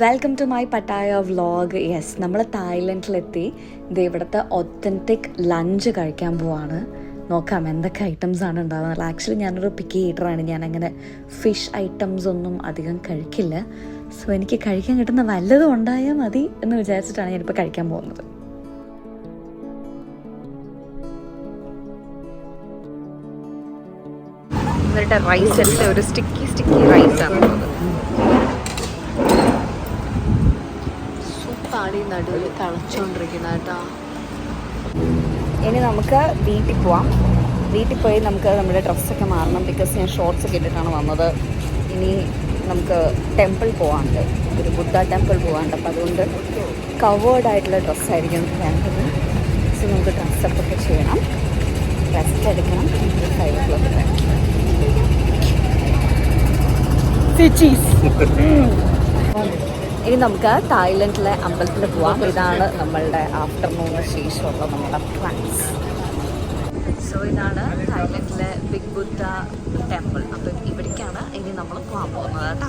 Welcome to my Pattaya vlog. Yes, നമ്മൾ തായ്ലൻഡിലെത്തി. ഇത് ഇവിടുത്തെ ഒത്തൻറ്റിക് ലഞ്ച് കഴിക്കാൻ പോവാണ്. നോക്കാം എന്തൊക്കെ ഐറ്റംസ് ആണ് ഉണ്ടാകുന്നത്. ആക്ച്വലി ഞാനൊരു പിക്കി ഈറ്ററാണ്. ഞാനങ്ങനെ ഫിഷ് ഐറ്റംസ് ഒന്നും അധികം കഴിക്കില്ല. സോ എനിക്ക് കഴിക്കാൻ കിട്ടുന്ന വല്ലതും ഉണ്ടായാൽ മതി എന്ന് വിചാരിച്ചിട്ടാണ് ഞാനിപ്പോൾ കഴിക്കാൻ പോകുന്നത്. ഇവരുടെ റൈസ് എല്ലാം ഒരു സ്റ്റിക്കി റൈസാണ്. പാടി നടുവിൽ തളച്ചുകൊണ്ടിരിക്കുന്ന കേട്ടോ. ഇനി നമുക്ക് വീട്ടിൽ പോവാം. വീട്ടിൽ പോയി നമുക്ക് നമ്മുടെ ഡ്രസ്സൊക്കെ മാറണം. ബിക്കോസ് ഞാൻ ഷോർട്സ് ഒക്കെ ഇട്ടിട്ടാണ് വന്നത്. ഇനി നമുക്ക് ടെമ്പിൾ പോകാനുണ്ട്, ഒരു ബുദ്ധ ടെമ്പിൾ പോകാനുണ്ട്. അപ്പോൾ അതുകൊണ്ട് കവേർഡ് ആയിട്ടുള്ള ഡ്രസ്സായിരിക്കും വേണ്ടത്. സോ നമുക്ക് ഡ്രസ്സപ്പൊക്കെ ചെയ്യണം, റെസ്റ്റ് എടുക്കണം. 5 o'clock വേണം. ഇനി നമുക്ക് തായ്ലൻഡിലെ അമ്പലത്തിൽ പോവാം. ഇതാണ് നമ്മളുടെ ആഫ്റ്റർനൂണിന് ശേഷമുള്ള നമ്മുടെ പ്ലാൻസ്. സോ ഇതാണ് തായ്ലൻഡിലെ ബിഗ് ബുദ്ധ ടെമ്പിൾ. അപ്പം ഇവിടേക്കാണ് ഇനി നമ്മൾ പോകാൻ പോകുന്നത് കേട്ടോ.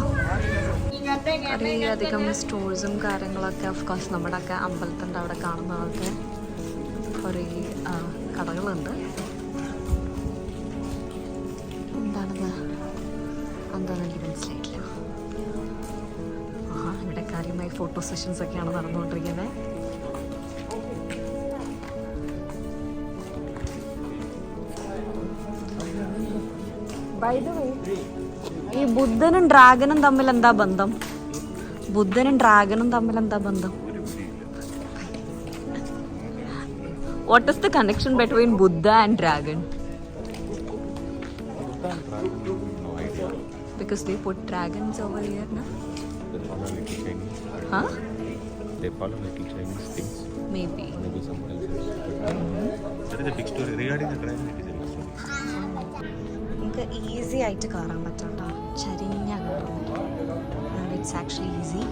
കുറേയധികം സ്റ്റോഴ്സും കാര്യങ്ങളൊക്കെ ഓഫ്കോഴ്സ് നമ്മുടെയൊക്കെ അമ്പലത്തിൻ്റെ അവിടെ കാണുന്ന പോലത്തെ കുറേ കടകളുണ്ട്. എന്താണെന്ന് എനിക്ക് മനസ്സിലായിട്ടില്ല. ഇവിടെ കാര്യമായി ഫോട്ടോ സെഷൻസ് ഒക്കെയാണ് നടന്നുകൊണ്ടിരിക്കുന്നത്. ബൈ ദ വേ, ഈ ബുദ്ധനും ഡ്രാഗനും തമ്മിൽ എന്താ ബന്ധം? What is the connection between Buddha and dragon? Because they put dragons over here, na? They follow little Chinese. Huh? They follow little Chinese things. Maybe. Maybe something else. That is a big story. Regarding the dragon, it is a big story. നമുക്ക് easy ആയിട്ട് കയറാൻ പറ്റും കേട്ടോ. ചരിഞ്ഞ കയറും. It's actually easy.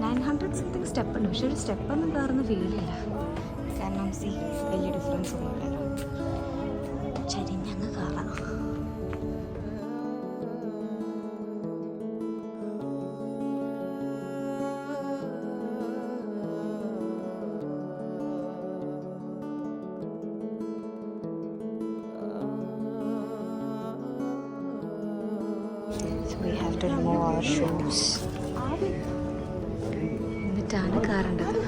900 something step ഉണ്ട്. പക്ഷെ ഒരു സ്റ്റെപ്പൊന്നും കയറുന്ന ഫീലില്ല. കാരണം വലിയ ഡിഫറൻസ് ഒന്നും ഇല്ലല്ലോ. ചരിഞ്ഞങ്ങ് കയറാം. We have to remove our shoes. എന്നിട്ടാണ് കയറേണ്ടത്.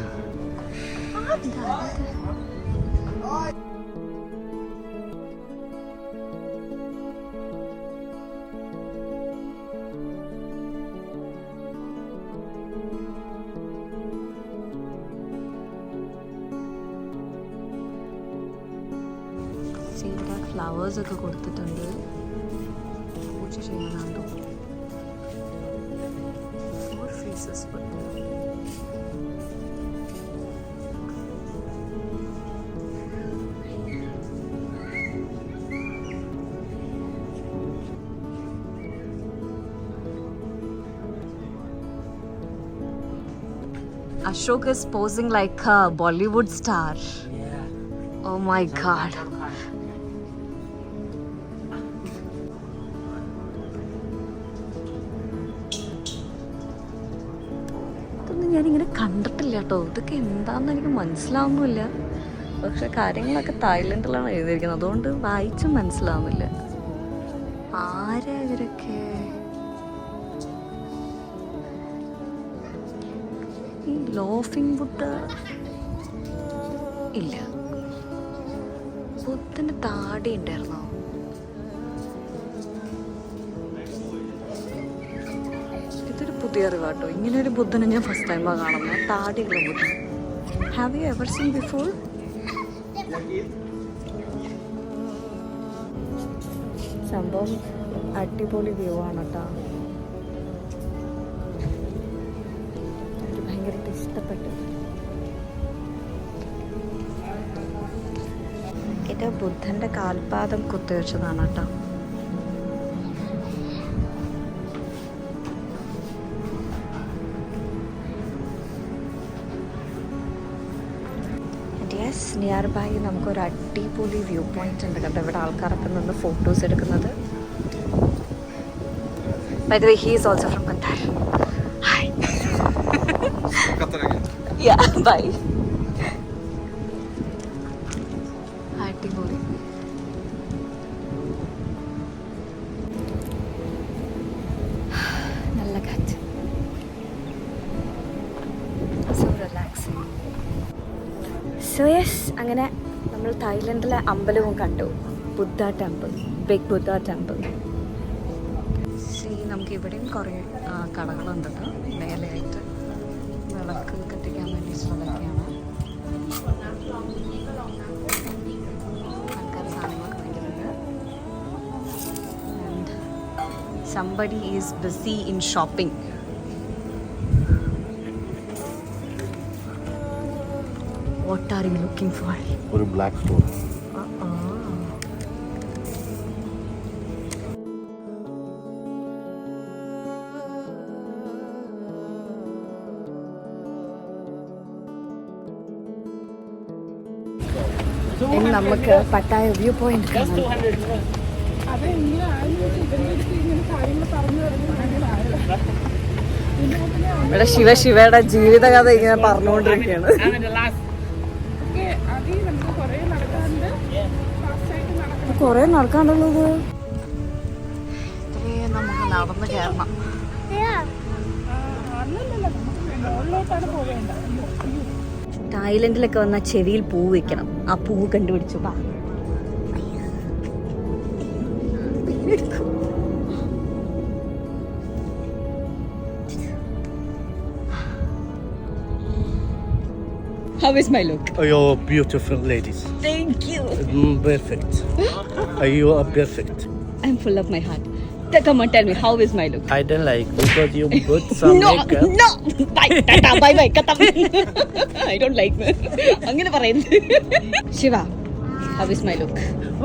ഇവിടെ ഫ്ലവേഴ്സ് ഒക്കെ കൊടുത്തിട്ടുണ്ട്. പൂജ ചെയ്യുന്നുണ്ടോ? 4 faces but Ashok is posing like a Bollywood star. Oh my god. ഇതൊന്നും ഞാനിങ്ങനെ കണ്ടിട്ടില്ല കേട്ടോ. ഇതൊക്കെ എന്താണെന്ന് എനിക്ക് മനസ്സിലാവുന്നില്ല. പക്ഷെ കാര്യങ്ങളൊക്കെ തായ്ലൻഡിലാണ് എഴുതിയിരിക്കുന്നത്, അതുകൊണ്ട് വായിച്ചും മനസ്സിലാവുന്നില്ല. ആരാ ഇവരൊക്കെ? ഈ ലോഫിംഗ് ബുദ്ധ ഇല്ല. ബുദ്ധന് താടി ഉണ്ടായിരുന്നോ? ഇതൊരു പുതിയ അറിവാട്ടോ. ഇങ്ങനെ ഒരു ബുദ്ധനെ ഞാൻ ഫസ്റ്റ് ടൈമാണ് കാണുന്നത്. താടിയുള്ള ബുദ്ധൻ. Have you ever seen before? സംഭവം അടിപൊളി വ്യൂ ആണ് കേട്ടോ. എനിക്ക് ഭയങ്കരമായിട്ട് ഇഷ്ടപ്പെട്ടു. ഇത് ബുദ്ധൻ്റെ കാൽപാദം കുത്തിവെച്ചതാണ് കേട്ടോ. നിയർ ബൈ നമുക്കൊരു അടിപൊളി വ്യൂ പോയിന്റ് ഉണ്ട് കേട്ടോ. ഇവിടെ ആൾക്കാരൊക്കെ നിന്ന് ഫോട്ടോസ് എടുക്കുന്നത്. By the way, he is also from Punjab. Bye. അടിപൊളി. നല്ല കാറ്റ്. So relaxing. സോ യെസ്, അങ്ങനെ നമ്മൾ തായ്ലൻഡിലെ അമ്പലവും കണ്ടു. ബുദ്ധ ടെമ്പിൾ, ബിഗ് ബുദ്ധ ടെമ്പിൾ. നമുക്ക് ഇവിടെയും കുറേ കടകളുണ്ട് കേട്ടോ. മേലെയായിട്ട് വിളക്ക് കത്തിക്കാൻ വേണ്ടിയിട്ടുള്ളതൊക്കെയാണ്. ആൾക്കാർ സാധനങ്ങളൊക്കെ വേണ്ടിയിട്ടുണ്ട്. And somebody is busy in shopping. What are you looking for? ഒരു ബ്ലാക്ക് സ്റ്റോൺ. ഇനി നമുക്ക് പട്ടായ വ്യൂ പോയിന്റ് കാണാം. ഇവിടെ ശിവയുടെ ജീവിതകഥ ഇങ്ങനെ പറഞ്ഞുകൊണ്ടിരിക്കുകയാണ്. കൊറേ നടക്കാണ്ടുള്ളത്. ഇത്രയും നമുക്ക് നടന്ന് കയറണം. തായ്ലൻഡിലൊക്കെ വന്ന ചെവിയിൽ പൂ വെക്കണം. ആ പൂ കണ്ടുപിടിച്ചു. വാ. How is my look? Oh, you're beautiful ladies. Thank you. Perfect. You are perfect. I'm full of my heart. Come on, tell me, how is my look? I don't like because you put some makeup. No. Bye. Tata. Bye. Katam. I don't like me. അങ്ങനെ പറയുന്നത്. Shiva, how is my look?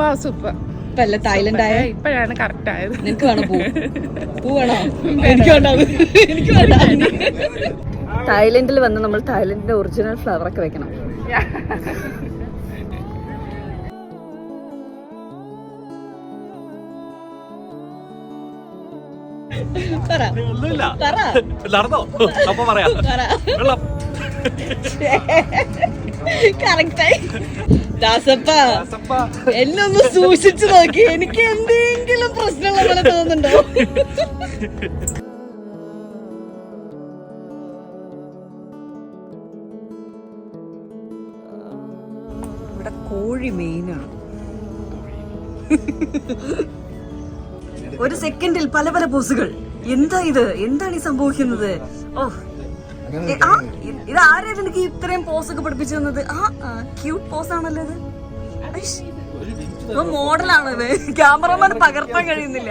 വാ super. ഇപ്പൊ അല്ല Thailand ആയ. ഇപ്പോഴാണ് correct ആയത്. നിനക്ക് വേണോ പൂ വേണോ? എനിക്ക് വേണ്ട. തായ്ലൻഡിൽ വന്ന് നമ്മൾ തായ്ലൻഡിന്റെ ഒറിജിനൽ ഫ്ലവർ ഒക്കെ വെക്കണം. നടന്നോ? അപ്പൊ പറയാം. കറക്റ്റായി. എന്നെ ഒന്ന് സൂക്ഷിച്ചു നോക്കി. എനിക്ക് എന്തെങ്കിലും പ്രശ്നമുള്ള പോലെ തോന്നുന്നുണ്ടോ? ഇവിടെ കോഴി മെയിനാണ്. ഒരു സെക്കൻഡിൽ പല പല പോസുകൾ. എന്താ ഇത്? എന്താണ് ഈ സംഭവിക്കുന്നത്? ഓ, ഇത് ആരാണ് എനിക്ക് ഇത്രയും പോസൊക്കെ പഠിപ്പിച്ചു തന്നത്? ക്യൂട്ട് പോസ് ആണല്ലോ ഇത്. മോഡലാണോ ഇത്? ക്യാമറമാൻ പകർത്താൻ കഴിയുന്നില്ല.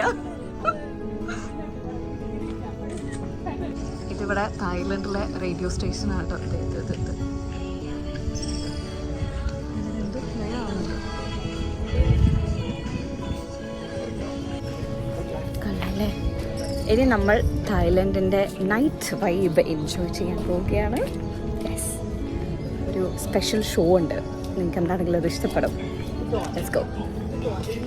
ഇതിവിടെ തായ്ലൻഡിലെ റേഡിയോ സ്റ്റേഷൻ ആട്ടോ. കണ്ടല്ലേ. ഇനി നമ്മൾ തായ്ലൻഡിൻ്റെ നൈറ്റ് വൈബ് എൻജോയ് ചെയ്യാൻ പോവുകയാണ്. യെസ്, ഒരു സ്പെഷ്യൽ ഷോ ഉണ്ട്. നിങ്ങൾക്ക് എന്താണെങ്കിലും അത് ഇഷ്ടപ്പെടും. Let's go.